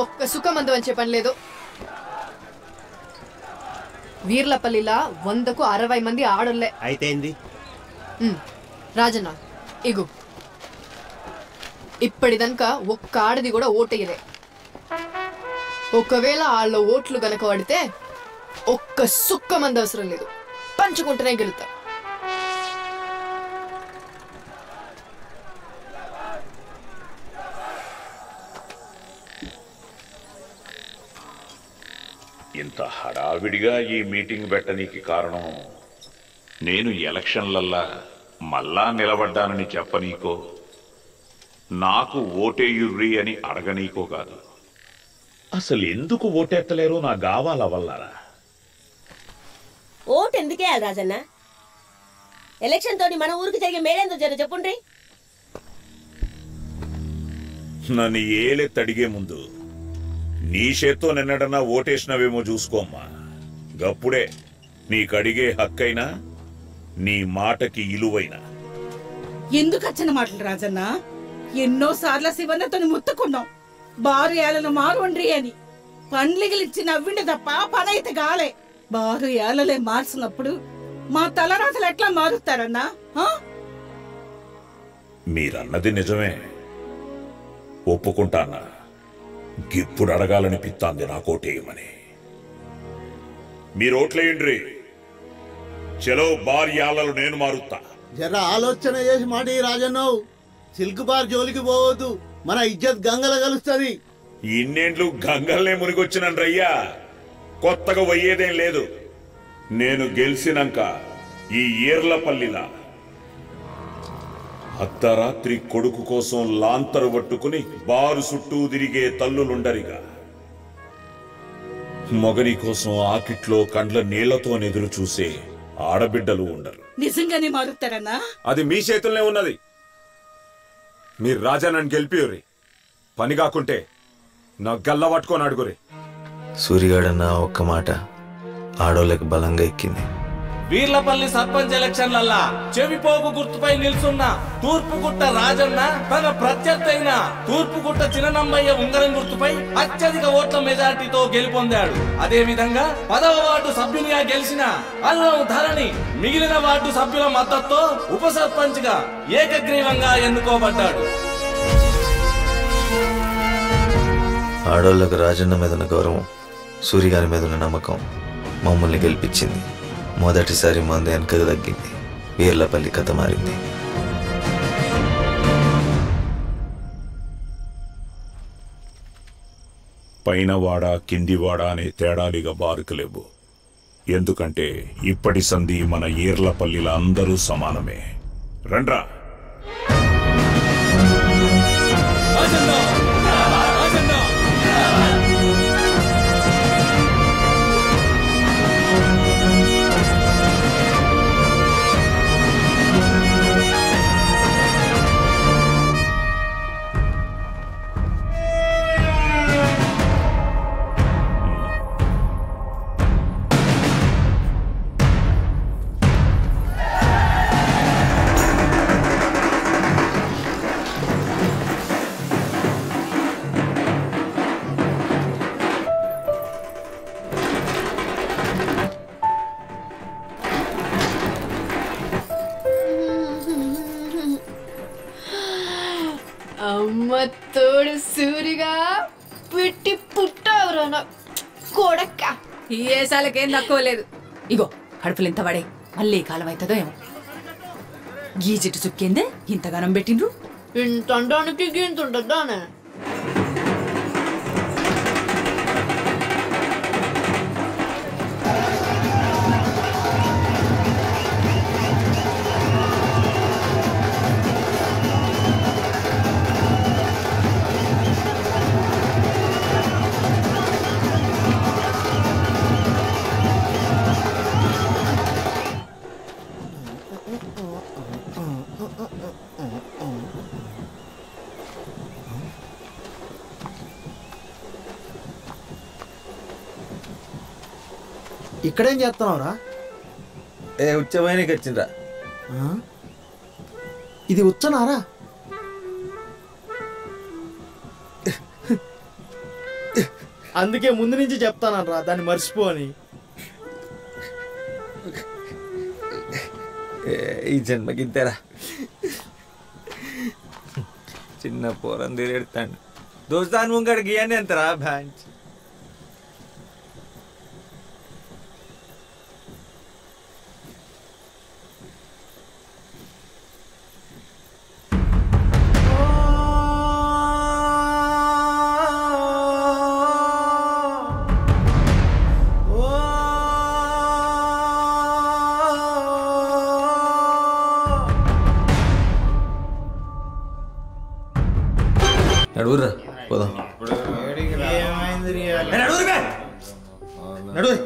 ఒక్క సుఖమందం అని చెప్పని లేదు. వీర్లపల్లిలా 100కు 60 మంది ఆడోళ్లే. అయితే రాజన్న ఇగు ఇప్పటిదనక ఒక్క ఆడది కూడా ఓటేయలే. ఒకవేళ వాళ్ళ ఓట్లు గనక పడితే ఒక్క సుక్క మంది అవసరం లేదు, పంచుకుంటూనే గెలుతా. ఇంత హడావిడిగా ఈ మీటింగ్ పెట్టనీకి కారణం నేను ఎలక్షన్లల్లా మళ్ళా నిలబడ్డానని చెప్పనీకో, నాకు ఓటేయుర్రి అని అడగనీకో కాదు. అసలు ఎందుకు ఓటెత్తలేరో నా గావాల వల్లరా. ఓటు ఎందుకేయాలి రాజన్న? ఎలక్షన్ తోని మన ఊరికి జరిగే మేడేందో జర చెప్పుండ్రి. నన్ను ఏలెత్తడిగే ముందు నీ చేత్తో నిన్నడన్నా ఓటేసినవేమో చూసుకోమ్మా. గప్పుడే నీకడిగే హక్కైనా నీ మాటకి ఇలువైనా. ఎందుకు వచ్చిన మాటలు రాజన్న? ఎన్నోసార్లు శివన్నతో ముత్తుకున్నాం, బారు ఏళ్ళను మారుండ్రి అని. పండ్లిగిలిచ్చి నవ్విండి తప్ప పనైతే గాలే. బారు ఏళ్ళలే మార్చినప్పుడు మా తలరాతలు ఎట్లా మారుతారన్నా? మీరన్నది నిజమే, ఒప్పుకుంటానా. గిప్పుడు అడగాలనిపిస్తాంది నా కోటేయమని. మీరోట్లేయండ్రి. చలో భార్యాలను నేను మారుతా. జర ఆలోచన చేసి మాట రాజన్నావు. సిల్క్ బార్ జోలికి పోవద్దు, మన ఇజ్జత్ గంగల కలుస్తుంది. ఇన్నేండ్లు గంగల్నే మునిగొచ్చినయ్యా, కొత్తగా పోయేదేం లేదు. నేను గెలిచినాక ఈ ఈర్లపల్లిలా అర్ధరాత్రి కొడుకు కోసం లాంతరు పట్టుకుని బారు చుట్టూ తిరిగే తల్లులుండరిగా, మొగని కోసం ఆకిట్లో కండ్ల నీళ్లతో ఎదురు చూసే ఆడబిడ్డలు ఉండరు. నిజంగానే మారుతారన్నా? అది మీ చేతుల్లోనే ఉన్నది. మీరు రాజా నన్ను గెలిపియుర్రి, పని కాకుంటే నా గల్ల పట్టుకొని అడుగురి. సూరిగాడన్న ఒక్క మాట ఆడోళ్ళకి బలంగా ఎక్కింది. వీర్లపల్లి సర్పంచ్ ఎలక్షన్లల్లా చెవిపోగు గుర్తుపై నిల్చున్న తూర్పుగుట్ట రాజన్న తన ప్రత్యర్థి అయిన తూర్పుగుట్ట చిన్ననమ్మయ్య ఉంగరం గుర్తుపై అత్యధిక ఓట్ల మెజార్టీతో గెలుపొందాడు. అదే విధంగా 10వ వార్డు సభ్యునిగా గెలిచిన అల్లం ధరణి మిగిలిన వార్డు సభ్యుల మద్దతుతో ఉప సర్పంచ్ గా ఏకగ్రీవంగా ఎన్నుకోబడ్డాడు. ఆడోళ్ళకు రాజన్న మీద ఉన్న గౌరవం, సూరిగారి మీద ఉన్న నమ్మకం మమ్మల్ని గెలిపించింది. మొదటిసారి మంది వెనకకు తగ్గింది. వీర్లపల్లి కథ మారింది. పైనవాడ కిందివాడ అనే తేడాలిగా బారుకలేవు. ఎందుకంటే ఇప్పటి సంధి మన ఈర్లపల్లిల అందరూ సమానమే. రండ్రా. అమ్మ తోడు సూరిగా పెట్టి పుట్టావురా కొడక్క. ఈ ఏసాలకేం తక్కువ లేదు. ఇగో కడుపులు ఎంత పడే, మళ్ళీ కాలం అవుతుందో ఏమో. గీ చెట్టు చుక్కిందే ఇంతగానం పెట్టిండ్రు. ఇంత అండానికి ఇంత ఉంటుందానే. ఇక్కడేం చేస్తున్నావురా? ఉచ్చమైనకి వచ్చిండ్రా. ఇది ఉచ్చనారా? అందుకే ముందు నుంచి చెప్తానరా దాన్ని మర్చిపో అని. ఈ జన్మకి ఇంతేరా. చిన్న పోరం తిరేడుతాడు దోస్తాను ముంగడికి అని అంతరా బ్యాంచ్. నడువురా పోదాం. నడువు